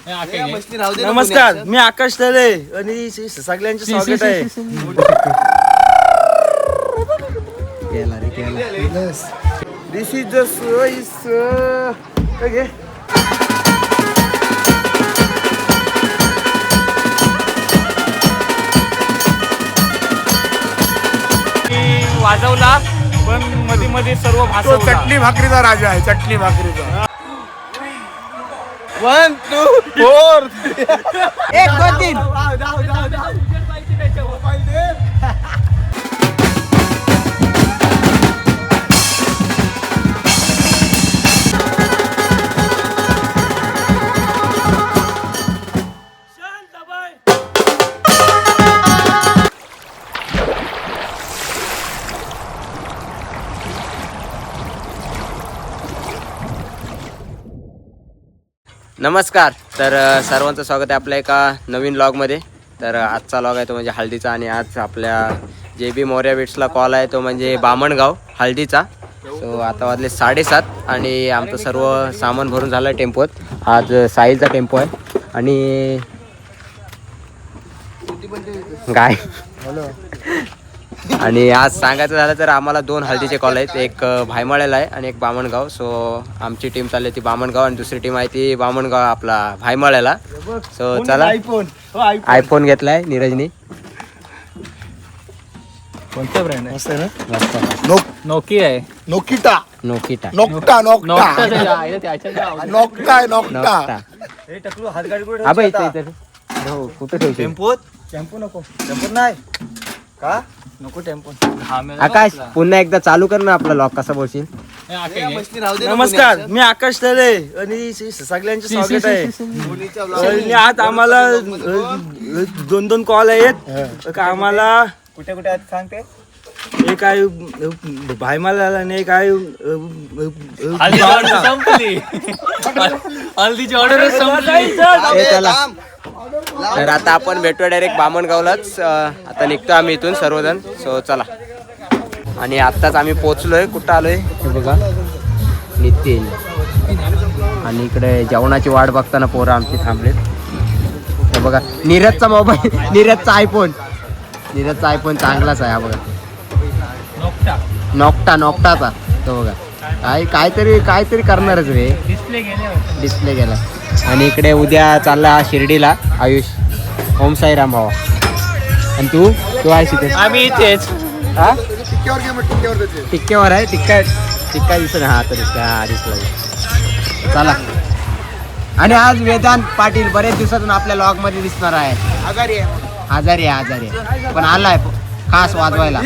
नमस्कार, मी आकाश तळे आणि सगळ्यांचे स्वागत आहे. दिस इज द ओके. वाजवला पण मध्ये मध्ये सर्व तो चटणी भाकरीचा राजा आहे. चटणी भाकरीचा 1 2 4 1 2 3. नमस्कार. तर सर्वांचं स्वागत आहे आपल्या एका नवीन व्लॉगमध्ये. तर आजचा व्लॉग आहे तो म्हणजे हळदीचा आणि आज आपल्या JB मोर्या बीट्सला कॉल आहे तो म्हणजे बामणगाव हळदीचा. सो आता वाजले 7:30 आणि आमचं सर्व सामान भरून झालं आहे टेम्पोत. आज साहिलचा टेम्पो आहे आणि गाय. आणि आज सांगायचं झालं तर आम्हाला 2 हळदीचे कॉल आहेत. एक भायमाळ्याला आहे आणि एक बामणगाव. सो आमची टीम चालली ती बामणगाव आणि दुसरी टीम आहे ती बामणगाव आपला भायमाळ्याला. सो चला. आयफोन घेतलाय नीरजनी. कोणत्या ब्रँड आहे? मस्त आहे ना. नोकिया आहे. नोकिटा नोकिटा. नोक्टा नोक्टा नोक्टा आहे नोक्टा. हा बाई इथे हो कुठे ठेवशील? टेम्पो नको. टेम्पो नाही का नको टेम्पो. आकाश पुन्हा एकदा चालू कर ना आपला लॉक. कसा बोलशील? नमस्कार, मी आकाश तळे आणि सगळ्यांचे स्वागत आहे. आणि आज आम्हाला 2 कॉल आहेत. आम्हाला कुठे कुठे आहेत सांगते. एक आहे भायमाला आणि एक आहे हल्दीची ऑर्डर संपली. चला. तर आता आपण भेटूया डायरेक्ट बामणगावलाच. आता निघतो आम्ही इथून सर्वजण. सो चला. आणि आत्ताच आम्ही पोचलोय. कुठं आलोय हे बघा. नितीन आणि इकडे जेवणाची वाट बघताना पोरं आमची थांबलेत. हे बघा नीरजचा मोबाईल. नीरजचा आयफोन चांगलाच आहे. हा बघा नोक्टाचा तो बघा. काहीतरी करणारच रे. डिस्प्ले गेला. आणि इकडे उद्या चालला शिर्डीला आयुष. ओम साईराम भावा. आणि तू आहेस इथे. आम्ही इथेच. हा टिक्क्यावर घे मग टिक्क्यावर त्याचे. टिक्क्यावर आहे. टिक्का दिसत हा तर दिसला. चला. आणि आज वेदांत पाटील बरेच दिवसातून आपल्या लॉग मध्ये दिसणार आहे. आजारी आहे पण आलाय खास वाजवायला.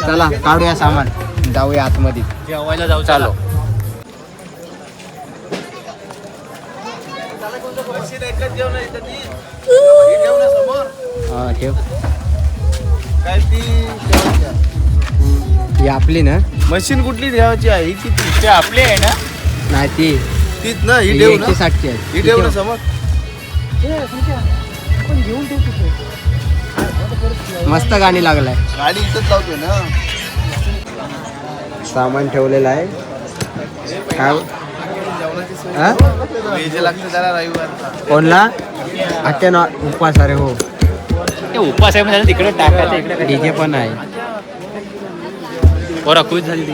चला काढूया सामान जाऊया आतमध्ये. जेवायला जाऊ. चालो. हा ठेव. ही आपली ना मशीन कुठली ठेवायची आहे? ही किती आपले आहे ना. नाही तीच ना. ही ही ठेव ना. 160ची आहे. ही ठेव ना समोर. मस्त गाणी लागलाय. गाडी इथंच लावतोय ना. सामान ठेवलेलं आहे. काय हा? जे लागतं त्याला रविवार. कोणला आत्या ना उपवास. अरे हो ते उपास आहे म्हणजे तिकडे टाकायचं. इकडे डीजे पण आहे. बरं खुश झाली.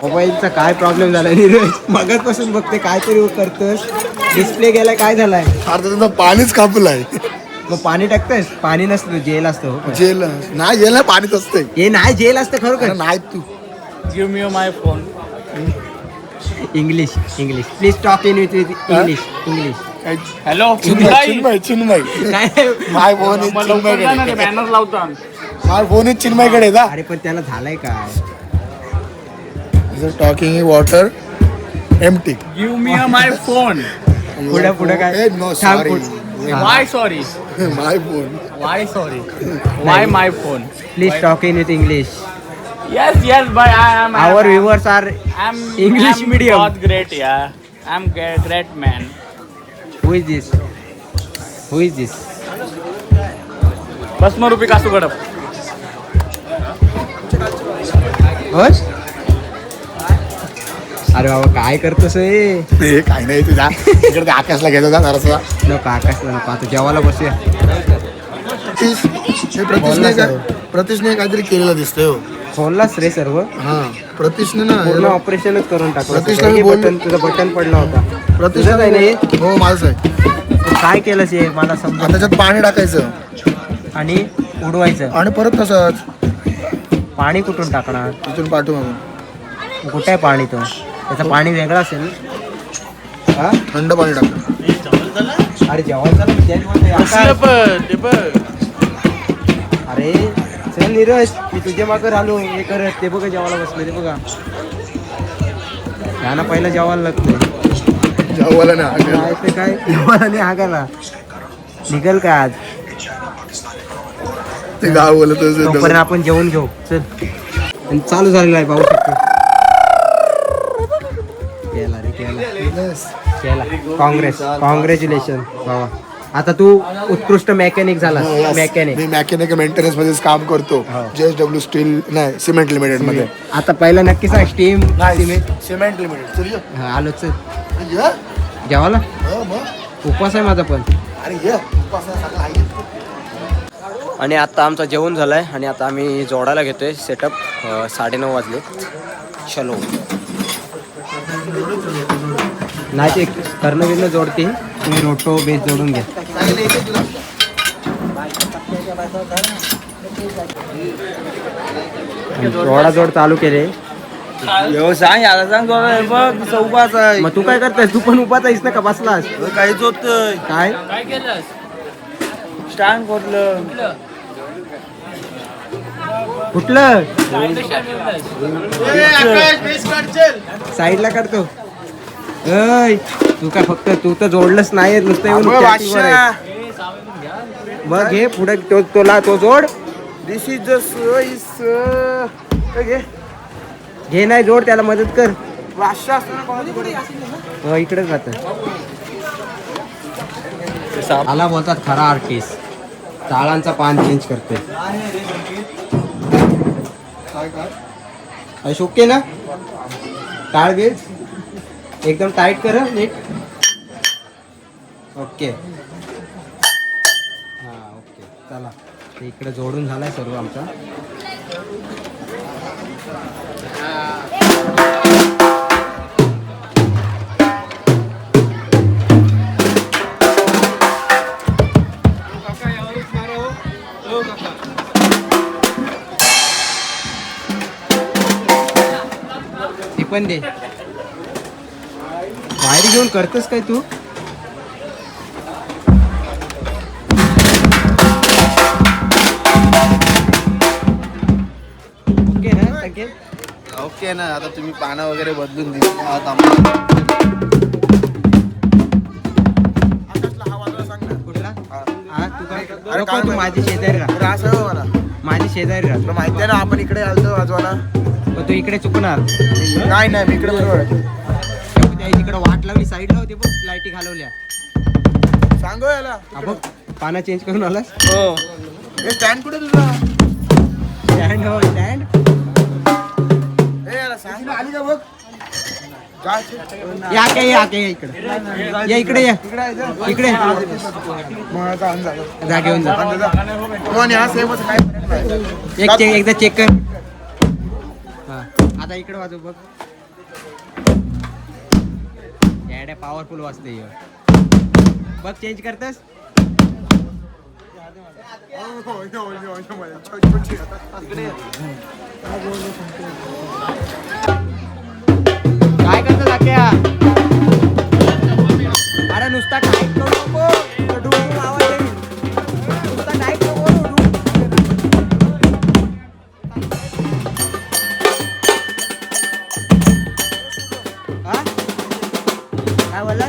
मोबाईलचा काय प्रॉब्लेम झाला नीरज? मगाचपासून बघते काहीतरी करतोस. डिस्प्ले गेलाय. काय झालाय? अर्धा पाणीच कापलाय. मग पाणी टाकतोस? पाणी नसतं जेल असतं. जेल नाही. जेल नाही पाणीच असते. हे नाही जेल असतं खरोखर. नाही तू give me my phone. English please talk in with English. Hello Chinmay काय माय फोन इज चिन्मयकडे. बॅनर लावतो. माय फोन इज चिन्मयकडे जा. अरे पण त्याला झालंय काय? Talking water empty. Give me my phone. पुढे काय? नो थांब, सॉरी. पुढं. Why sorry. My phone. Why sorry. Why my phone. Please talk in with English. Yes, but I'm Our viewers are English medium. Not great, yeah. I'm great man. Who is this? बस मग रुपये कासू गडप. अरे बाबा काय करतोस हे? ते काही नाही तुझा इकडे आकाशला घ्यायचा जा जरासा. नको आकाशला नको, आता जेवायला बसूया. प्रतीशने काहीतरी केलेलं दिसतंय हो. खोललास रे सर्व, हा प्रतीशने ना पूर्ण ऑपरेशनच करून टाकलं. प्रतीशला मी हे बोललो- बटन, तुझं बटन पडला होता. प्रतीशला तुझं काय नाही? हो माझं आहे. काय केलंस हे मला समजा. त्याच्यात पाणी टाकायचं आणि उडवायचं. आणि परत तसंच पाणी कुठून टाकणार? तिथून पाठवून आपण कुठे आहे पाणी? तो त्याचं पाणी वेगळं असेल ना? हा? थंड पाणी टाकलं. अरे जेवायचं अरे चल नीरज, मी तुझ्या मागं राहिलो हे करत. ते बघा जेवायला बसले, ते बघा. त्यांना पहिलं जेवायला लागतंय. जेवायला नाही काय ते काय जेवायला नाही हागायला निघल का आज? ते गाव बोलत तोपर्यंत आपण जेवून घेऊ. चल. आणि चालू झालेला आहे, पाहू शकतो. केला रे केला. कॉंग्रॅच्युलेशन बाबा. आता तू उत्कृष्ट मेकॅनिक झाला. मेकॅनिक. मी मेकॅनिक मेंटेनन्स मध्येच काम करतो. JSW स्टील नाही सिमेंट लिमिटेड मध्ये. आता पहिला नक्की सांग. Steam cement limited. आलो. चल जेवायला. उपवास आहे माझा पण. आणि आता आमचं जेवण झालंय आणि आता आम्ही जोडायला घेतोय सेटअप. 9:30 वाजले. चलो. नाही ते करणं बिरणं जोडते, तुम्ही रोटो बेस जोडून घ्या. जोड चालू केले. व्यवसाय याला सांग बघ उपास आहे. मग तू काय करतायस? तू पण उपाच आहेस ना का बसलास? काहीच होतंय. काय स्टँड खोदलं. कुठलं? साईडला काढतो. ऐ तू काय फक्त तू तर जोडलंच नाही, नुसतं येऊन कॅटिंगवर आहे. बघ घे पुढे तो जोड. दिस इज द घे नाही जोड, त्याला मदत कर. वाशा असतो इकडेच राहत. मला बोलतात खरा आर्टिस्ट. टाळांचा पान चेंज करते. ओके ना? टाळ घे एकदम टाईट कर नीट. ओके. हा ओके चला. ते इकडे जोडून झालाय सर्व आमचा. ती पण दे. बाहेर घेऊन करतोस काय तू? ओके ना संकेत? ओके ना. आता तुम्ही पानं वगैरे बदलून दिली आहात आम्हाला. कुठला? हा तू काय? नको तू माझी शेजारी राहा. मला माझी शेजारी राहा. तुला माहिती आहे ना आपण इकडे आलतो वाजवाला. पण तू इकडे चुकणार. नाही नाही मी इकडे बरोबर तिकडे वाट लावली साईडला होती बघ, लाईटी घालवल्या. सांगू याला. हा बघ पाना चेंज करून आलास. हो. हे स्टँड कुठे तुझा? स्टँड हो स्टँड. हे याला सांग आली का बघ. या इकडे या इकडे या इकडे जा घेऊन जा. एकदा चेक कर. हा आता इकडे वाजव बघ. याड्या पॉवरफुल वाजते बघ. चेंज करतस. काय करतो जाक्या? अरे नुसता टाईट करू नको. डुडू आवाज येईल. नुसता टाईट नको डुडू. हा काय बोलला?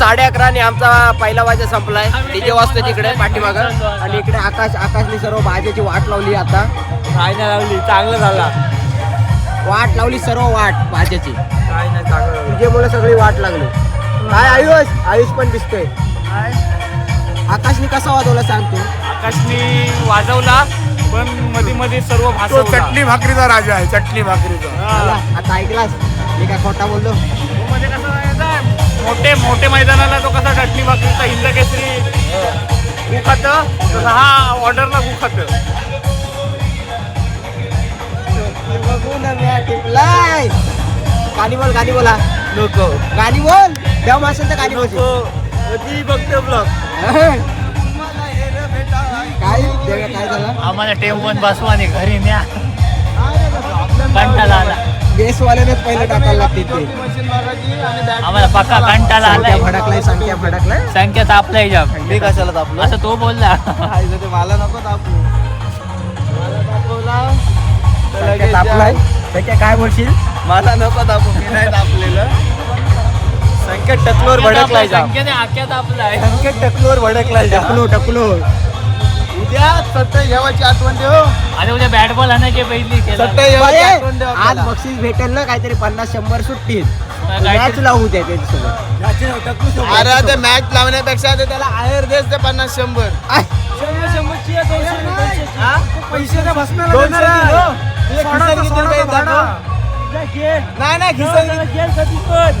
11:30 आणि आमचा पहिला वाजा संपलाय. डीजे वाजतो तिकडे पाठीमागं आणि इकडे आकाशने सर्व भाज्याची वाट लावली. आता काय नाही लावली, चांगलं झाला. वाट लावली सर्व वाट भाज्याची. काय नाही चांगलं झालं. डीजेमुळे सगळी वाट लागली. काय आयुष पण दिसतोय. आकाशने कसा वाजवला सांगतो. आकाशनी वाजवला पण मध्ये मध्ये सर्व तो भाषा चटणी भाकरीचा राजा आहे, चटणी भाकरीचा. आता ऐकलास मी काय खोटा बोललो. म्हणजे कसं माहिती मोठे मैदानाला तो कसा चटणी भाकरीचा हिंद केसरी गु खातं, तसं हा ऑर्डरला गु खातं. गाणी बोला नको गाणी बोल. देव असेल तर गाणी बोल. कधी बघतो ब्लॉग. काय झालं. आम्हाला टेम्पोन बसवा आणि घरी न्या. कंटाळा आला. बेसवाल्यानेच पहिले टाकायला लागते ते. आम्हाला पक्का कंटाळा आलाय. संख्या भडकलाय. संख्या तापलाय जाम. मी कशाला तापलो. असं तो बोलला. ते मला नको तापू. तापलाय. संख्या काय बोलशील. मला नको तापू. मी नाही तापलेलं. संकेत टकलोर भडकलाय जाम. संख्याने आख्या तापलाय. संकेत टकलोर भडकलाय जाम. टकलो उद्या सत्य घ्यावाची आठवण ठेव. आणि उद्या बॅट बॉल आणायची पहिली केला. सत्य घ्यावाची आठवण ठेव आज आपल्याला. बक्षीस भेटेल ना काहीतरी 50-100 सुट्टी. काय मॅच लावू द्या त्यांच्यासोबत. अरे ते मॅच लावण्यापेक्षा ते त्याला आहेर देस ते 50-100.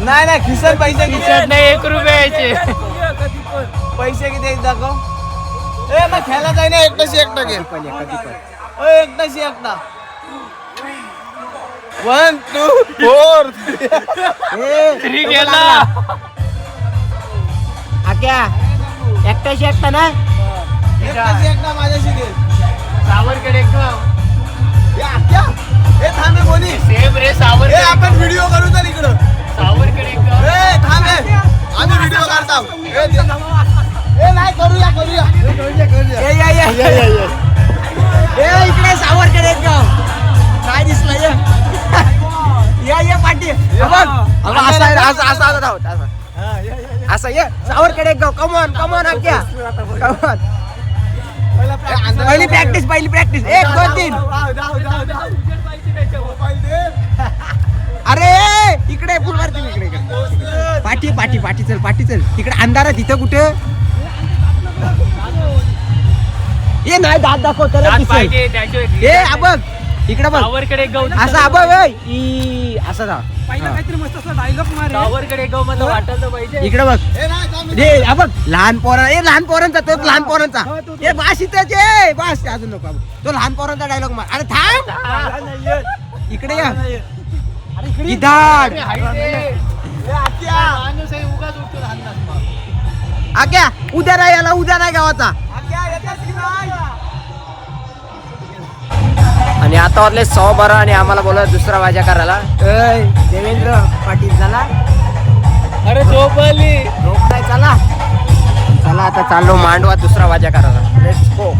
नाही खिसन पैसे खिशात नाही 1 रुपयाचे. पैसे किती आहेत दाखव. ए मग खेळला जाय ना. एकटाशी एकटा घे. एकटाशी एकटा. 1 2 4 3 गेला. आक्या एकटाशी एकटा ना. एकटाशी एकटा माझ्याशी घे. सावरकडे ए थांबे बोली. सेम रे ए सावर. आपण व्हिडिओ करू तर इकडं. सावरकडे ए थांबे. आम्ही व्हिडिओ काढतो. ए नाही करूया. इकडे सावरकडे एक गाव काय दिसलं. ये पाठी असं ये सावरकडे एक गाव. Come on Akya come on. पहिली प्रॅक्टिस 1 2 3. अरे इकडे फुलवरती इकडे पाठी चल तिकडे अंधारात. तिथं कुठं ये नाही दात दाखव त्याला दिसेल. ए बघ इकडे बघ. सावरकडे गाव. असं बघ असं जा. सावरकडे गाव मला वाटलं पाहिजे. इकडे बघ. रे बघ लहान पोरांचा तो लहान पोरांचा. ए बास इथेच आहे. बास अजून नको. तो लहान पोरांचा डायलॉग मार. अरे थांब इकडे या. इधार आक्या उद्या नाही गावाचा. आणि आता वाजले 12:15 आणि आम्हाला बोलत दुसरा वाजा करायला. देवेंद्र पाटील झाला. अरे झोपली. झोप नाही. चला आता चाललो मांडवा दुसरा वाजा करायला. Let's go.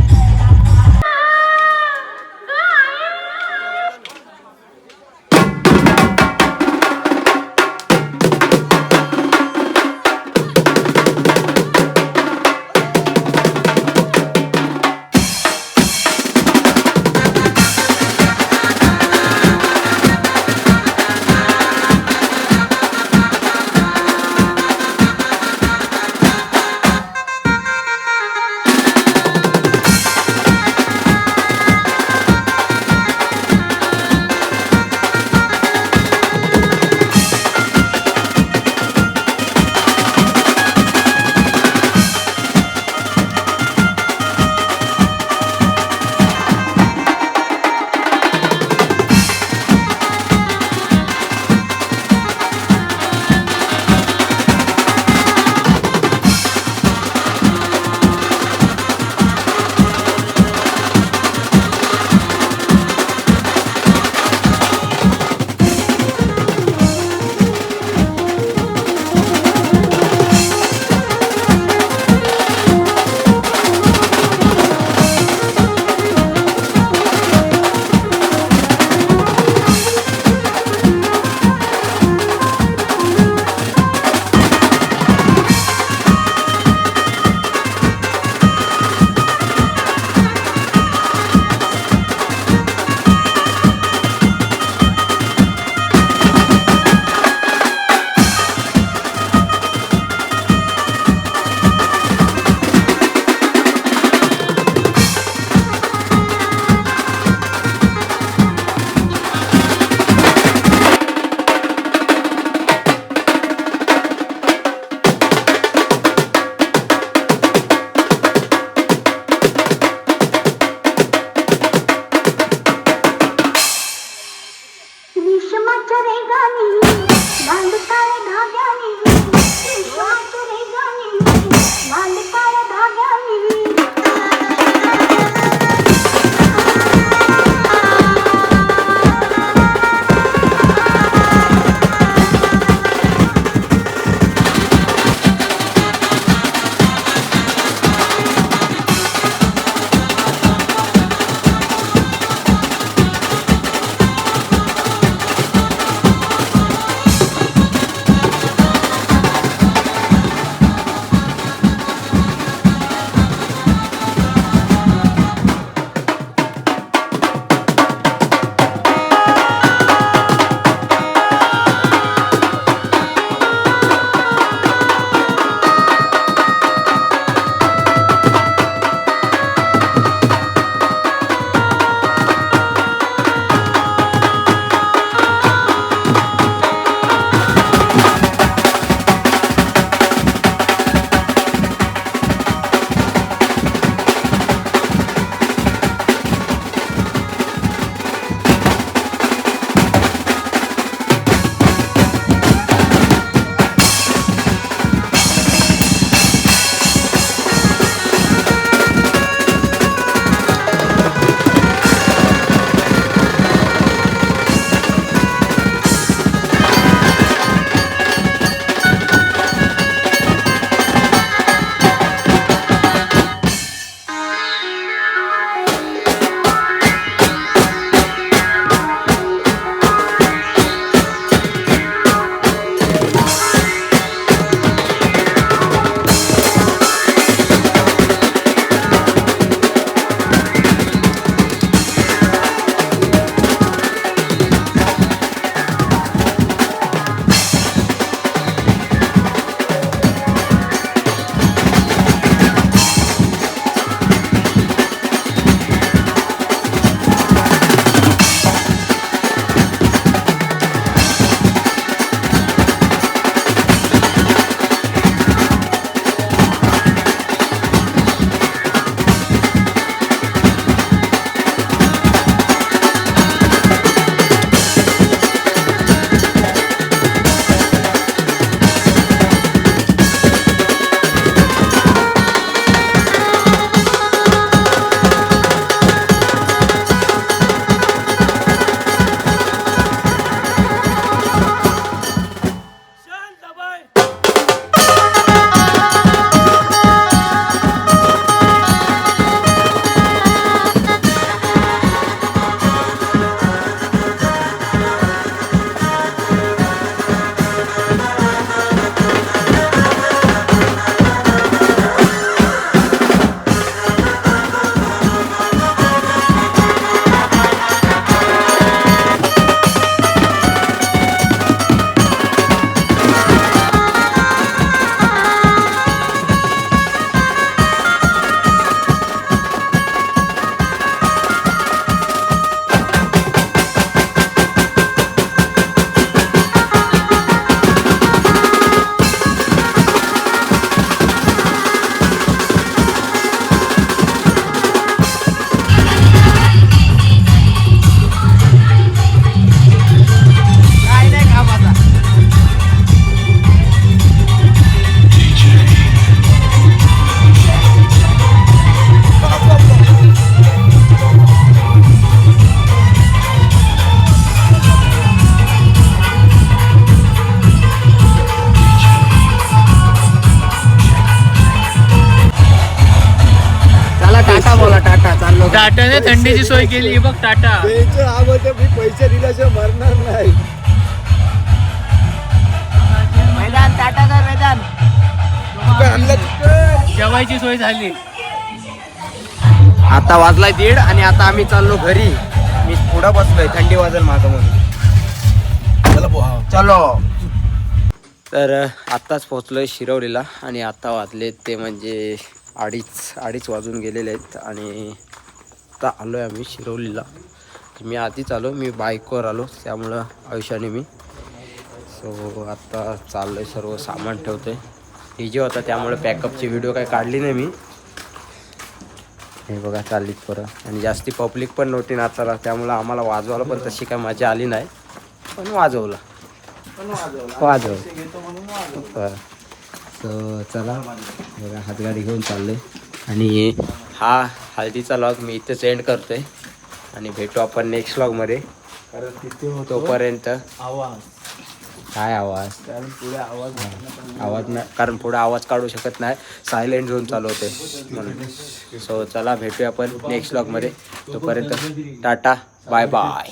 टाटाने थंडीची सोय केली बघ टाटा. पैसे दिल्याशिवाय मरणार नाही. मैदान टाटाचा मैदान. जेवायची सोय झाली. आता वाजलाय 1:30 आणि आता आम्ही चाललो घरी. मी पुढं बसलोय, थंडी वाजल माझं म्हणून. चलो. तर आत्ताच पोहोचलोय शिरवलीला आणि आता वाजले ते म्हणजे अडीच वाजून गेलेले आहेत आणि आता आलो आहे आम्ही शिरवलीला. मी आधीच आलो, मी बाईकवर आलो त्यामुळं आयुष्याने मी. सो आत्ता चाललो आहे, सर्व सामान ठेवतो आहे. डीजे होता त्यामुळे पॅकअपची व्हिडिओ काही काढली नाही मी. हे बघा चाललीत परत आणि जास्ती पब्लिक पण नव्हती नाचायला त्यामुळं आम्हाला वाजवायला पण तशी काय मजा आली नाही, पण वाजवलं. सो चला बघा हातगाडी घेऊन चाललोय आणि हा हळदीचा लॉग मी इथेच एंड करतोय आणि भेटू आपण नेक्स्ट व्लॉगमध्ये. तोपर्यंत काय आवाज नाही, कारण पुढे आवाज काढू शकत नाही, सायलेंट झोन चालू होते म्हणून. सो चला भेटूया आपण नेक्स्ट व्लॉगमध्ये. तोपर्यंत टाटा बाय बाय.